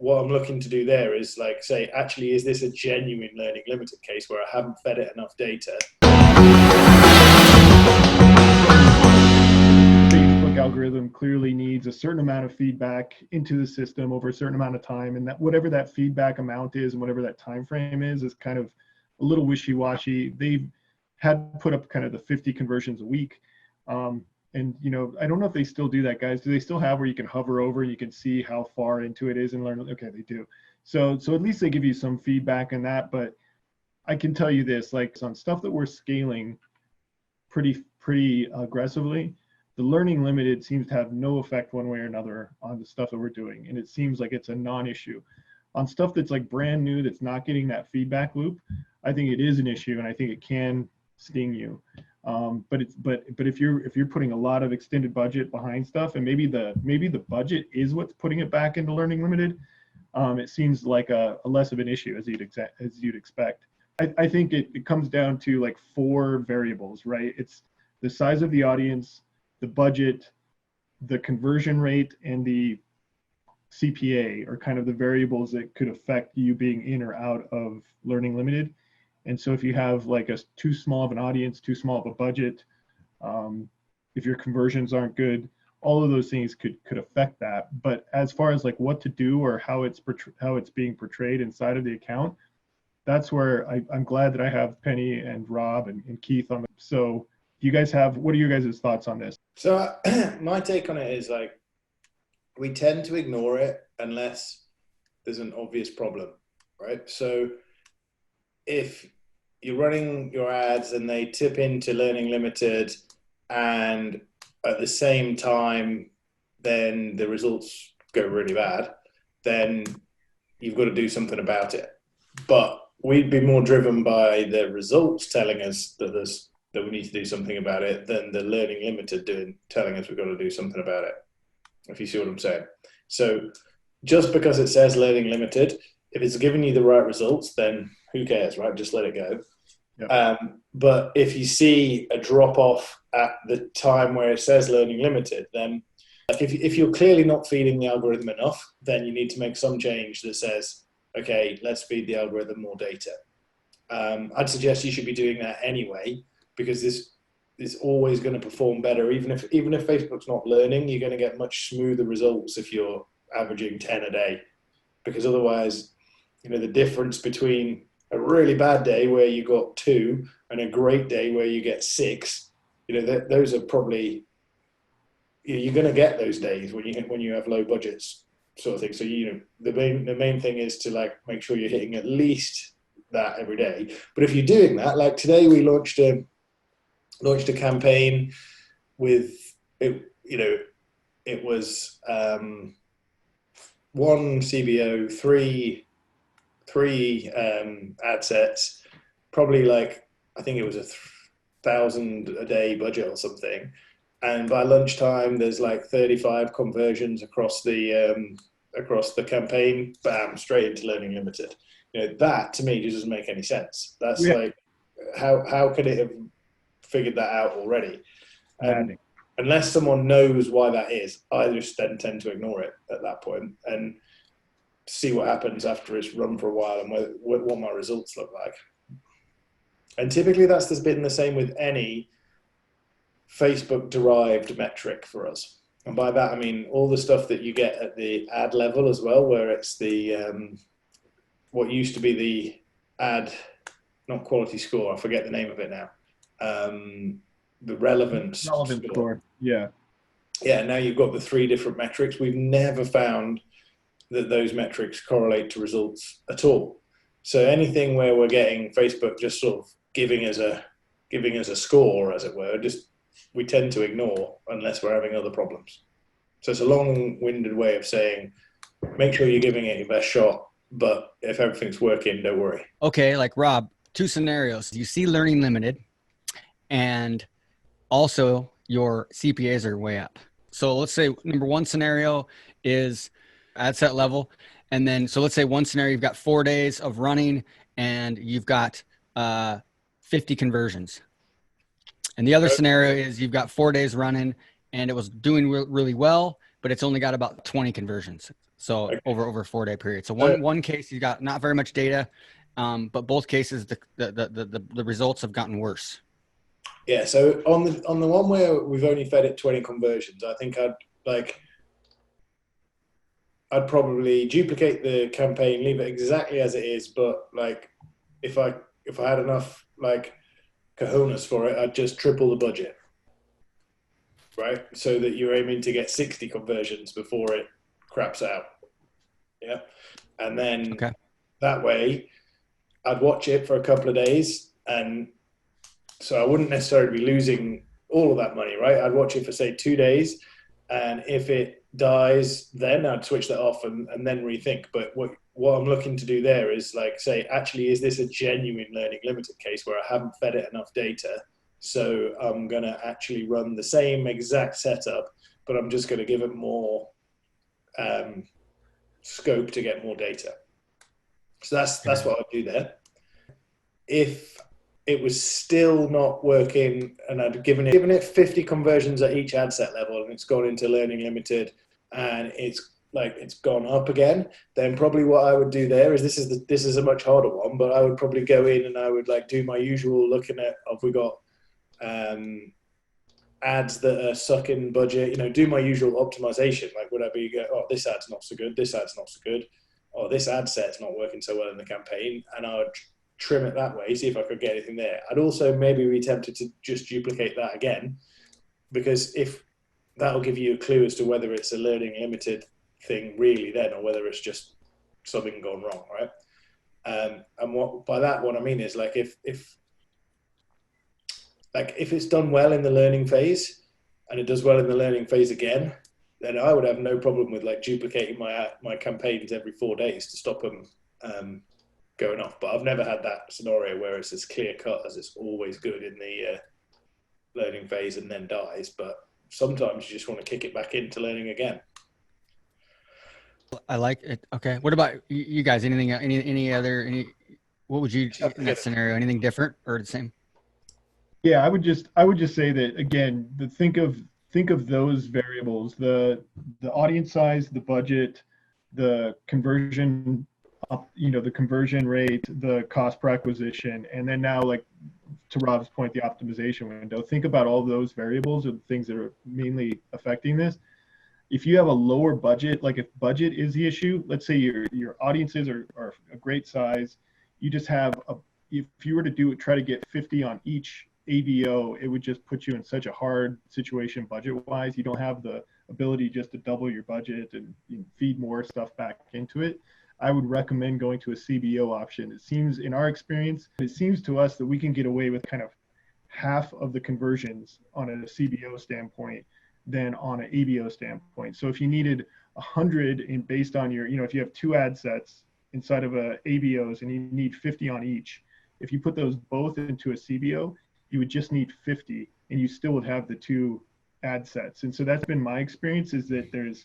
what I'm looking to do there is like say, actually, is this a genuine learning limited case where I haven't fed it enough data? Facebook algorithm clearly needs a certain amount of feedback into the system over a certain amount of time, and that whatever that feedback amount is and whatever that time frame is kind of a little wishy-washy. They've had put up kind of the 50 conversions a week. And I don't know if they still do that, guys. Do they still have where you can hover over and you can see how far into it is and learn? Okay, they do. So at least they give you some feedback on that. But I can tell you this, like on stuff that we're scaling pretty aggressively, the learning limited seems to have no effect one way or another on the stuff that we're doing. And it seems like it's a non-issue. On stuff that's like brand new, that's not getting that feedback loop, I think it is an issue, and I think it can sting you. But if you're putting a lot of extended budget behind stuff, and maybe the budget is what's putting it back into learning limited, it seems like a less of an issue as you'd expect. I think it comes down to like 4 variables, right? It's the size of the audience, the budget, the conversion rate, and the CPA are kind of the variables that could affect you being in or out of learning limited. And so if you have like too small of an audience, too small of a budget, if your conversions aren't good, all of those things could affect that. But as far as like what to do or how it's being portrayed inside of the account, that's where I'm glad that I have Penny and Rob and Keith on. So you guys what are you guys' thoughts on this? So my take on it is like, we tend to ignore it unless there's an obvious problem, right? So if you're running your ads and they tip into learning limited, and at the same time, then the results go really bad, then you've got to do something about it. But we'd be more driven by the results telling us that we need to do something about it than the learning limited telling us we've got to do something about it, if you see what I'm saying. So just because it says learning limited, if it's giving you the right results, then who cares, right? Just let it go. Yep. But if you see a drop off at the time where it says learning limited, then like if you're clearly not feeding the algorithm enough, then you need to make some change that says, okay, let's feed the algorithm more data. I'd suggest you should be doing that anyway, because this is always going to perform better. Even if Facebook's not learning, you're going to get much smoother results if you're averaging 10 a day, because otherwise, the difference between a really bad day where you got 2 and a great day where you get 6, those are probably, you're going to get those days when you have low budgets, sort of thing. So the main thing is to like make sure you're hitting at least that every day. But if you're doing that, like today we launched a campaign with it. It was 1 CBO, three ad sets, probably like, I think it was 1,000 a day budget or something. And by lunchtime, there's like 35 conversions across the campaign. Bam, straight into learning limited. That to me just doesn't make any sense. That's like, how could it have figured that out already? Unless someone knows why that is, I just then tend to ignore it at that point and see what happens after it's run for a while and what my results look like. And typically that's been the same with any Facebook-derived metric for us. And by that, I mean all the stuff that you get at the ad level as well, where it's the what used to be the ad, not quality score, I forget the name of it now. The relevance score. Yeah, now you've got the 3 different metrics. We've never found that those metrics correlate to results at all. So anything where we're getting Facebook just sort of giving us a score, as it were, we tend to ignore unless we're having other problems. So it's a long-winded way of saying, make sure you're giving it your best shot, but if everything's working, don't worry. Okay, like Rob, 2 scenarios. You see learning limited, and also your CPAs are way up. So let's say number 1 scenario is ad set level. And then, so let's say one scenario, you've got 4 days of running and you've got 50 conversions. And the other scenario is you've got 4 days running and it was doing really well, but it's only got about 20 conversions. So Okay. over a 4-day period. So Uh, one case you got not very much data, but both cases the results have gotten worse. Yeah, so on the one where we've only fed it 20 conversions, I think I'd probably duplicate the campaign, leave it exactly as it is, but like if I had enough like cojones for it, I'd just triple the budget, right? So that you're aiming to get 60 conversions before it craps out. Yeah. And then Okay. that way I'd watch it for a couple of days, and so I wouldn't necessarily be losing all of that money, right? I'd watch it for say 2 days, and if it dies, then I'd switch that off and then rethink. But what I'm looking to do there is like say, actually, is this a genuine learning limited case where I haven't fed it enough data? So I'm gonna actually run the same exact setup, but I'm just gonna give it more scope to get more data. So that's what I'd do there. If it was still not working and I'd given it 50 conversions at each ad set level and it's gone into learning limited and it's gone up again, then probably what I would do there is this is a much harder one, but I would probably go in and I would like do my usual looking at have we got ads that are sucking budget, do my usual optimization. Like would I be oh, this ad's not so good, this ad's not so good, or this ad set's not working so well in the campaign, and I would trim it that way, see if I could get anything there. I'd also maybe be tempted to just duplicate that again, because if that'll give you a clue as to whether it's a learning limited thing really then, or whether it's just something gone wrong, right? And what by that what I mean is like if it's done well in the learning phase and it does well in the learning phase again, then I would have no problem with like duplicating my campaigns every 4 days to stop them going off. But I've never had that scenario where it's as clear cut as it's always good in the learning phase and then dies. But sometimes you just want to kick it back into learning again. I like it. Okay. What about you guys? Anything? What would you in that scenario? Anything different or the same? Yeah, I would just say that again, think of those variables, the audience size, the budget, the conversion the conversion rate, the cost per acquisition, and then now like to Rob's point, the optimization window. Think about all those variables are the things that are mainly affecting this. If you have a lower budget, like if budget is the issue, let's say your audiences are a great size, you just have if you were to try to get 50 on each ABO, it would just put you in such a hard situation budget wise. You don't have the ability just to double your budget and feed more stuff back into it. I would recommend going to a CBO option. It seems in our experience, it seems to us that we can get away with kind of half of the conversions on a CBO standpoint than on an ABO standpoint. So if you needed 100 in based on your, if you have 2 ad sets inside of a ABOs and you need 50 on each, if you put those both into a CBO, you would just need 50 and you still would have the 2 ad sets. And so that's been my experience, is that there's,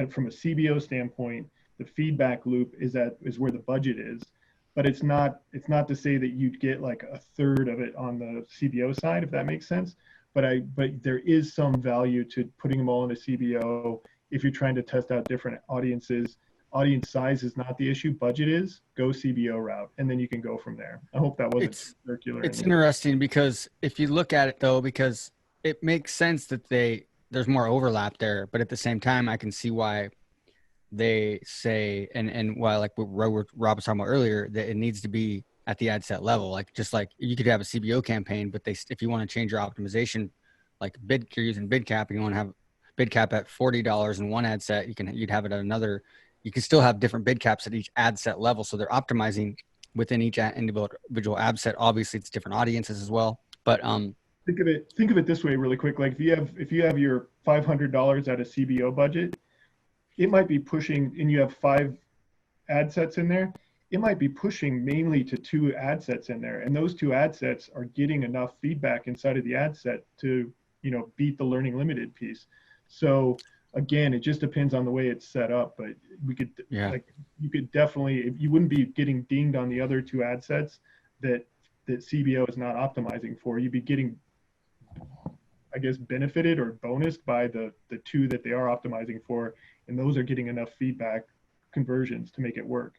from a CBO standpoint, the feedback loop is where the budget is, but it's not to say that you'd get like a third of it on the CBO side, if that makes sense. But there is some value to putting them all in a CBO if you're trying to test out different audiences. Audience size is not the issue, budget is. Go CBO route, and then you can go from there. I hope that wasn't circular. It's interesting because if you look at it though, because it makes sense that there's more overlap there, but at the same time, I can see why they say and why, like what Rob was talking about earlier, that it needs to be at the ad set level. Like just like you could have a CBO campaign, but if you want to change your optimization, like you're using bid cap, and you want to have bid cap at $40 in one ad set, you'd have it at another. You can still have different bid caps at each ad set level, so they're optimizing within each individual ad set. Obviously, it's different audiences as well. But think of it this way, really quick. Like if you have your $500 at a CBO budget, it might be pushing, and you have 5 ad sets in there. It might be pushing mainly to 2 ad sets in there, and those 2 ad sets are getting enough feedback inside of the ad set to beat the learning limited piece. So again, it just depends on the way it's set up, but you could definitely, you wouldn't be getting dinged on the other 2 ad sets that CBO is not optimizing for. You'd be getting, I guess, benefited or bonused by the 2 that they are optimizing for, and those are getting enough feedback conversions to make it work.